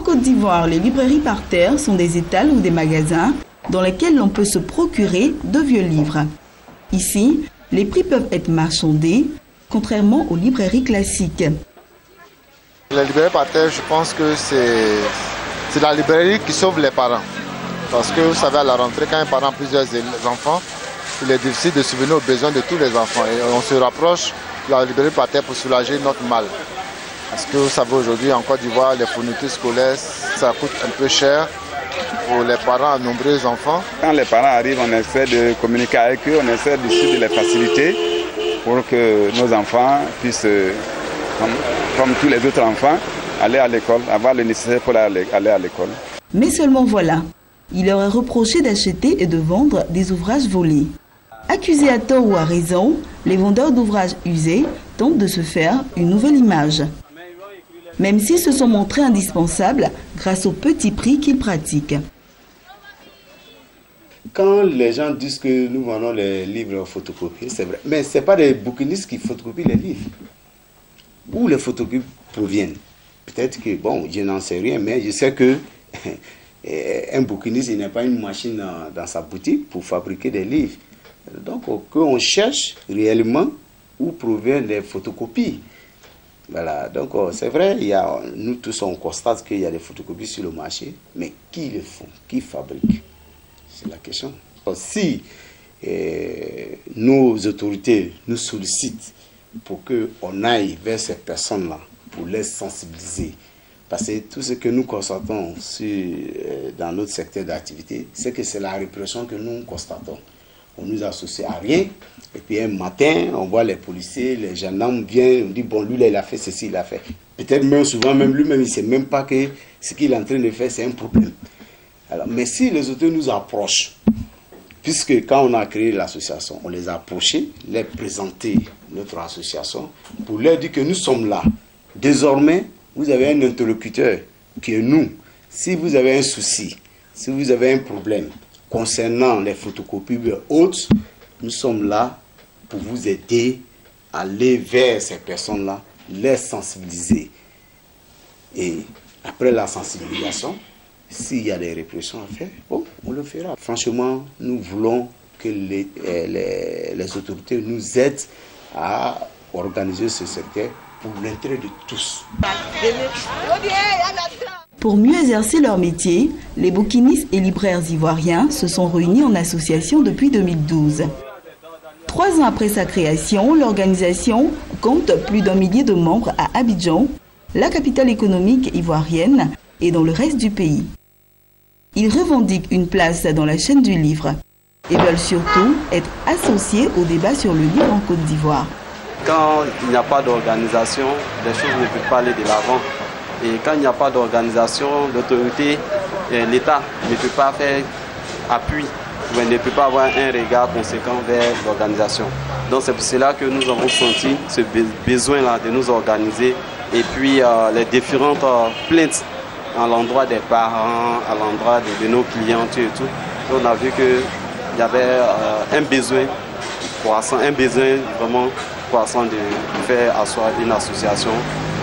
Côte d'Ivoire, les librairies par terre sont des étals ou des magasins dans lesquels l'on peut se procurer de vieux livres. Ici, les prix peuvent être marchandés, contrairement aux librairies classiques. La librairie par terre, je pense que c'est la librairie qui sauve les parents. Parce que vous savez, à la rentrée, quand un parent a plusieurs enfants, il est difficile de subvenir aux besoins de tous les enfants. Et on se rapproche de la librairie par terre pour soulager notre mal. Parce que vous savez, aujourd'hui, en Côte d'Ivoire, les fournitures scolaires, ça coûte un peu cher pour les parents à nombreux enfants. Quand les parents arrivent, on essaie de communiquer avec eux, on essaie de les faciliter pour que nos enfants puissent, comme tous les autres enfants, aller à l'école, avoir le nécessaire pour aller à l'école. Mais seulement voilà, il leur est reproché d'acheter et de vendre des ouvrages volés. Accusés à tort ou à raison, les vendeurs d'ouvrages usés tentent de se faire une nouvelle image. Même s'ils se sont montrés indispensables grâce au petit prix qu'ils pratiquent. Quand les gens disent que nous vendons les livres photocopiés, c'est vrai. Mais ce n'est pas des bouquinistes qui photocopient les livres. Où les photocopies proviennent? Peut-être que, bon, je n'en sais rien, mais je sais que un bouquiniste, il n'a pas une machine dans sa boutique pour fabriquer des livres. Donc, qu'on cherche réellement où proviennent les photocopies. Voilà, donc c'est vrai, nous tous on constate qu'il y a des photocopies sur le marché, mais qui le font? Qui fabrique? C'est la question. Si nos autorités nous sollicitent pour qu'on aille vers ces personnes-là, pour les sensibiliser, parce que tout ce que nous constatons dans notre secteur d'activité, c'est que c'est la répression que nous constatons. On nous associe à rien. Et puis un matin, on voit les policiers, les gendarmes viennent, on dit bon, lui là, il a fait ceci, il a fait. Peut-être même souvent, même lui-même, il ne sait même pas que ce qu'il est en train de faire, c'est un problème. Alors, mais si les autorités nous approchent, puisque quand on a créé l'association, on les a approchés, les présenter notre association, pour leur dire que nous sommes là. Désormais, vous avez un interlocuteur qui est nous. Si vous avez un souci, si vous avez un problème concernant les photocopies autres, nous sommes là pour vous aider à aller vers ces personnes-là, les sensibiliser. Et après la sensibilisation, s'il y a des répressions à faire, bon, on le fera. Franchement, nous voulons que les autorités nous aident à organiser ce secteur pour l'intérêt de tous. Pour mieux exercer leur métier, les bouquinistes et libraires ivoiriens se sont réunis en association depuis 2012. 3 ans après sa création, l'organisation compte plus d'1 millier de membres à Abidjan, la capitale économique ivoirienne, et dans le reste du pays. Ils revendiquent une place dans la chaîne du livre et veulent surtout être associés au débat sur le livre en Côte d'Ivoire. Quand il n'y a pas d'organisation, les choses ne peuvent pas aller de l'avant. Et quand il n'y a pas d'organisation, l'autorité, l'État ne peut pas faire appui, ou ne peut pas avoir un regard conséquent vers l'organisation. Donc c'est pour cela que nous avons senti ce besoin-là de nous organiser et puis les différentes plaintes à l'endroit des parents, à l'endroit de nos clients et tout. On a vu qu'il y avait un besoin croissant, un besoin vraiment croissant de faire asseoir une association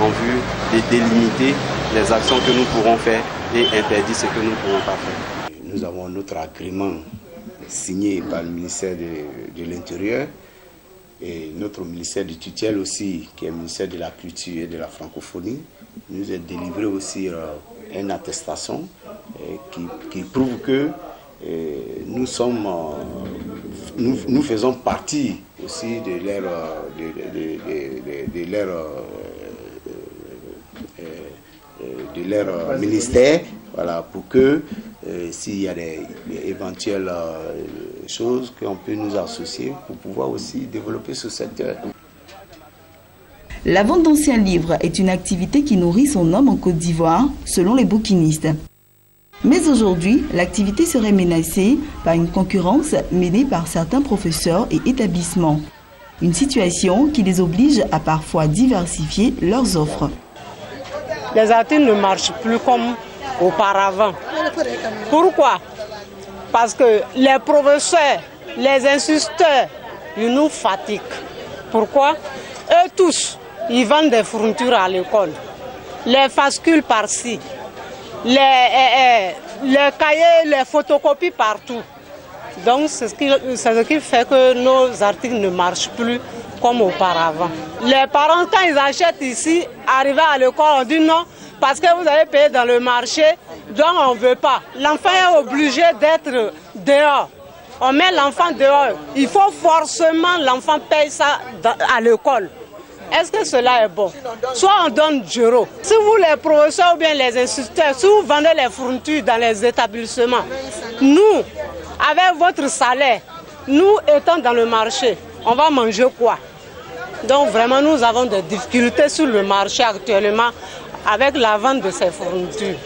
en vue de délimiter les actions que nous pourrons faire et interdire ce que nous ne pourrons pas faire. Nous avons notre agrément signé par le ministère de l'Intérieur et notre ministère de tutelle aussi, qui est le ministère de la Culture et de la Francophonie, nous a délivré aussi une attestation qui prouve que nous faisons partie aussi de leur ministère, voilà, pour que s'il y a des éventuelles choses qu'on peut nous associer pour pouvoir aussi développer ce secteur. La vente d'anciens livres est une activité qui nourrit son homme en Côte d'Ivoire, selon les bouquinistes. Mais aujourd'hui, l'activité serait menacée par une concurrence menée par certains professeurs et établissements. Une situation qui les oblige à parfois diversifier leurs offres. Les articles ne marchent plus comme auparavant. Pourquoi? Parce que les professeurs, les instituteurs, ils nous fatiguent. Pourquoi? Eux tous, ils vendent des fournitures à l'école. Les fascicules par-ci, les cahiers, les photocopies partout. Donc c'est ce qui fait que nos articles ne marchent plus comme auparavant. Les parents, quand ils achètent ici, arrivés à l'école, on dit non, parce que vous avez payé dans le marché, donc on ne veut pas. L'enfant est obligé d'être dehors. On met l'enfant dehors. Il faut forcément l'enfant paye ça à l'école. Est-ce que cela est bon? Soit on donne 0. Si vous, les professeurs ou bien les instituteurs, si vous vendez les fournitures dans les établissements, nous, avec votre salaire, nous étant dans le marché, on va manger quoi? Donc vraiment, nous avons des difficultés sur le marché actuellement avec la vente de ces fournitures.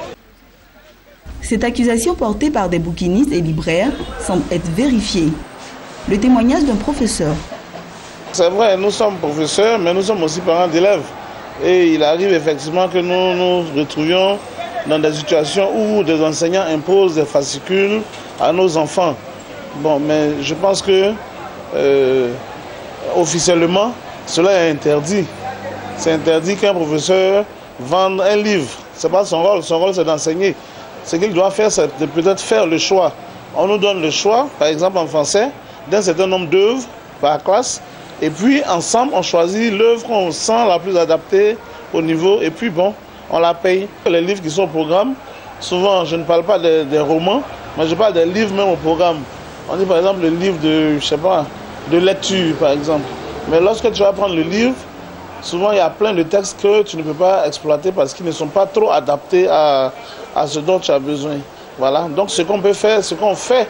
Cette accusation portée par des bouquinistes et libraires semble être vérifiée. Le témoignage d'un professeur. C'est vrai, nous sommes professeurs, mais nous sommes aussi parents d'élèves. Et il arrive effectivement que nous nous retrouvions dans des situations où des enseignants imposent des fascicules à nos enfants. Bon, mais je pense que officiellement, cela est interdit. C'est interdit qu'un professeur vende un livre. Ce n'est pas son rôle. Son rôle, c'est d'enseigner. Ce qu'il doit faire, c'est de peut-être faire le choix. On nous donne le choix, par exemple en français, d'un certain nombre d'œuvres par classe. Et puis, ensemble, on choisit l'œuvre qu'on sent la plus adaptée au niveau. Et puis, bon, on la paye. Les livres qui sont au programme, souvent, je ne parle pas des romans, mais je parle des livres même au programme. On dit, par exemple, le livre de, je sais pas, de lecture, par exemple. Mais lorsque tu vas prendre le livre, souvent, il y a plein de textes que tu ne peux pas exploiter parce qu'ils ne sont pas trop adaptés à ce dont tu as besoin. Voilà. Donc, ce qu'on peut faire, ce qu'on fait,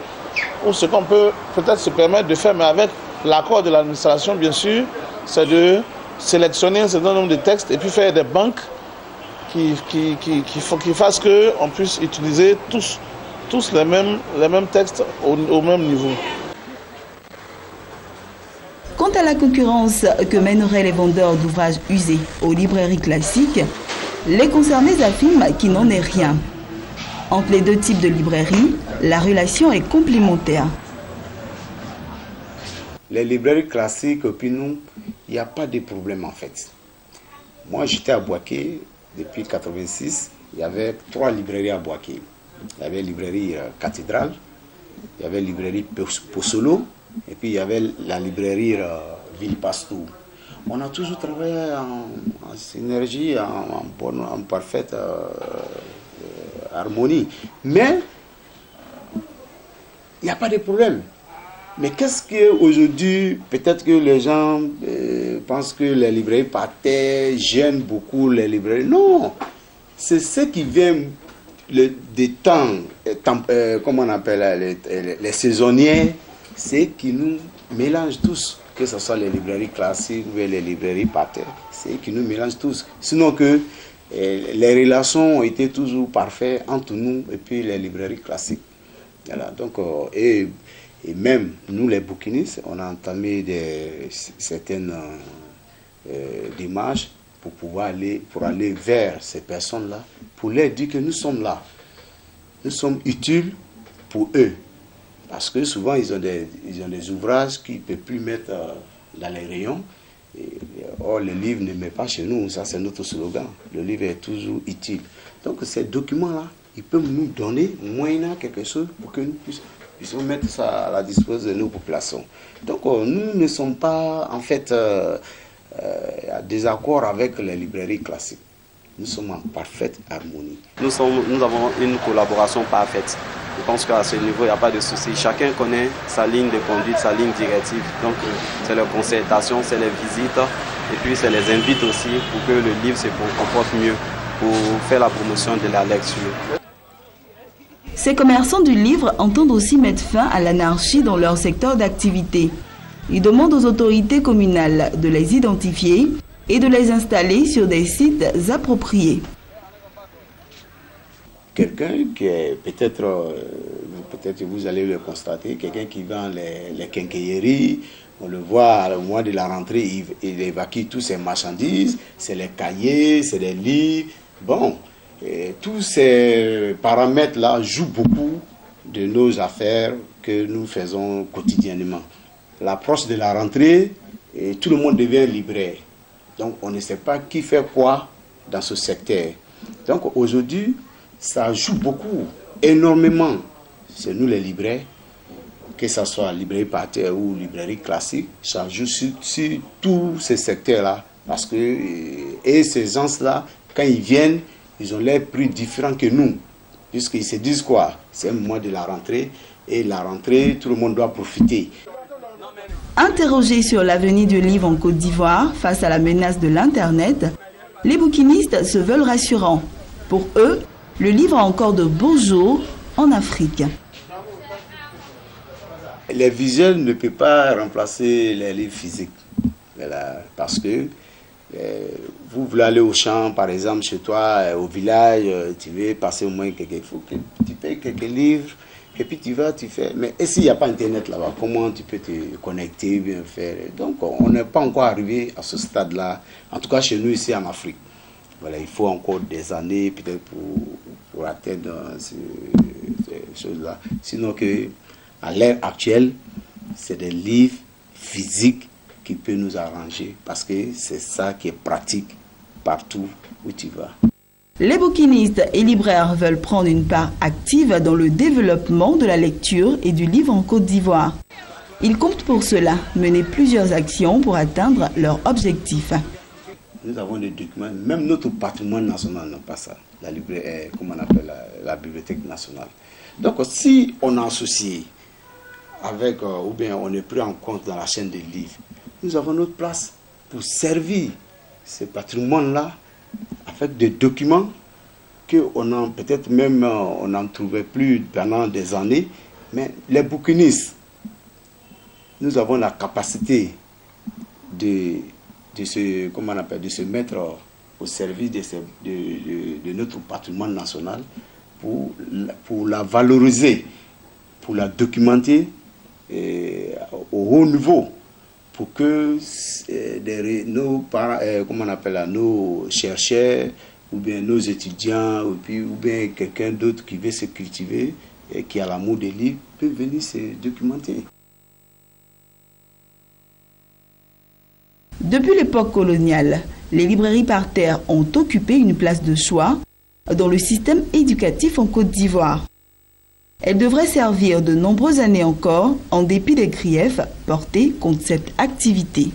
ou ce qu'on peut peut-être se permettre de faire, mais avec l'accord de l'administration, bien sûr, c'est de sélectionner un certain nombre de textes et puis faire des banques qui fassent qu'on puisse utiliser tous les mêmes textes au même niveau. Quant à la concurrence que mèneraient les vendeurs d'ouvrages usés aux librairies classiques, les concernés affirment qu'il n'en est rien. Entre les deux types de librairies, la relation est complémentaire. Les librairies classiques, puis nous, il n'y a pas de problème en fait. Moi, j'étais à Boaké depuis 1986. Il y avait 3 librairies à Boaké. Il y avait la librairie Cathédrale, il y avait la librairie Possolo, et puis il y avait la librairie Ville Pastou. On a toujours travaillé en synergie, en parfaite harmonie. Mais il n'y a pas de problème. Mais qu'est-ce qu'aujourd'hui, peut-être que les gens pensent que les librairies partaient, gênent beaucoup les librairies. Non, c'est ce qui vient des temps, comment on appelle les saisonniers, c'est qui nous mélangent tous, que ce soit les librairies classiques ou les librairies partaires, c'est qui nous mélangent tous. Sinon que les relations ont été toujours parfaites entre nous et puis les librairies classiques. Voilà, donc, et même nous les bouquinistes, on a entamé certaines démarches pour pouvoir aller vers ces personnes-là, pour leur dire que nous sommes là. Nous sommes utiles pour eux. Parce que souvent, ils ont des ouvrages qu'ils ne peuvent plus mettre dans les rayons. Or, le livre ne met pas chez nous, ça c'est notre slogan. Le livre est toujours utile. Donc, ces documents-là, ils peuvent nous donner moyennant quelque chose pour que nous puissions mettre ça à la disposition de nos populations. Donc, nous ne sommes pas, en fait, à désaccord avec les librairies classiques. Nous sommes en parfaite harmonie. Nous avons une collaboration parfaite. Je pense qu'à ce niveau, il n'y a pas de souci. Chacun connaît sa ligne de conduite, sa ligne directive. Donc, c'est la concertation, c'est les visites. Et puis, c'est les invites aussi pour que le livre se comporte mieux, pour faire la promotion de la lecture. Ces commerçants du livre entendent aussi mettre fin à l'anarchie dans leur secteur d'activité. Ils demandent aux autorités communales de les identifier et de les installer sur des sites appropriés. Quelqu'un qui est peut-être vous allez le constater, quelqu'un qui vend les quincailleries, on le voit au mois de la rentrée, il évacue toutes ses marchandises, c'est les cahiers, c'est les livres. Bon, tous ces paramètres-là jouent beaucoup de nos affaires que nous faisons quotidiennement. L'approche de la rentrée, tout le monde devient libraire. Donc on ne sait pas qui fait quoi dans ce secteur. Donc aujourd'hui, ça joue beaucoup, énormément. C'est nous les libraires, que ce soit librairie par terre ou librairie classique, ça joue sur tous ces secteurs-là. Parce que et ces gens-là, quand ils viennent, ils ont les prix différents que nous. Puisqu'ils se disent quoi? C'est un mois de la rentrée. Et la rentrée, tout le monde doit profiter. Interrogés sur l'avenir du livre en Côte d'Ivoire face à la menace de l'Internet, les bouquinistes se veulent rassurants. Pour eux, le livre a encore de beaux jours en Afrique. Les visuels ne peuvent pas remplacer les livres physiques. Voilà, parce que vous voulez aller au champ, par exemple, chez toi, au village, tu veux passer au moins quelques... Il faut que tu payes quelques livres, et puis tu vas, tu fais... Mais et s'il n'y a pas Internet là-bas, comment tu peux te connecter, bien faire? Donc, on n'est pas encore arrivé à ce stade-là, en tout cas chez nous, ici en Afrique. Voilà, il faut encore des années, peut-être, pour atteindre ces choses-là. Sinon, à l'ère actuelle, c'est des livres physiques qui peut nous arranger parce que c'est ça qui est pratique partout où tu vas. Les bouquinistes et libraires veulent prendre une part active dans le développement de la lecture et du livre en Côte d'Ivoire. Ils comptent pour cela mener plusieurs actions pour atteindre leur objectif. Nous avons des documents, même notre patrimoine national n'a pas ça, la librairie, comment on appelle la bibliothèque nationale. Donc si on est associé avec, ou bien on est pris en compte dans la chaîne des livres, nous avons notre place pour servir ce patrimoine-là avec des documents qu'on a peut-être même, on n'en trouvait plus pendant des années. Mais les bouquinistes, nous avons la capacité de se mettre au service de notre patrimoine national pour la valoriser, pour la documenter au haut niveau. Pour que nos chercheurs ou bien nos étudiants ou bien quelqu'un d'autre qui veut se cultiver et qui a l'amour des livres peut venir se documenter. Depuis l'époque coloniale, les librairies par terre ont occupé une place de choix dans le système éducatif en Côte d'Ivoire. Elles devraient servir de nombreuses années encore, en dépit des griefs portés contre cette activité.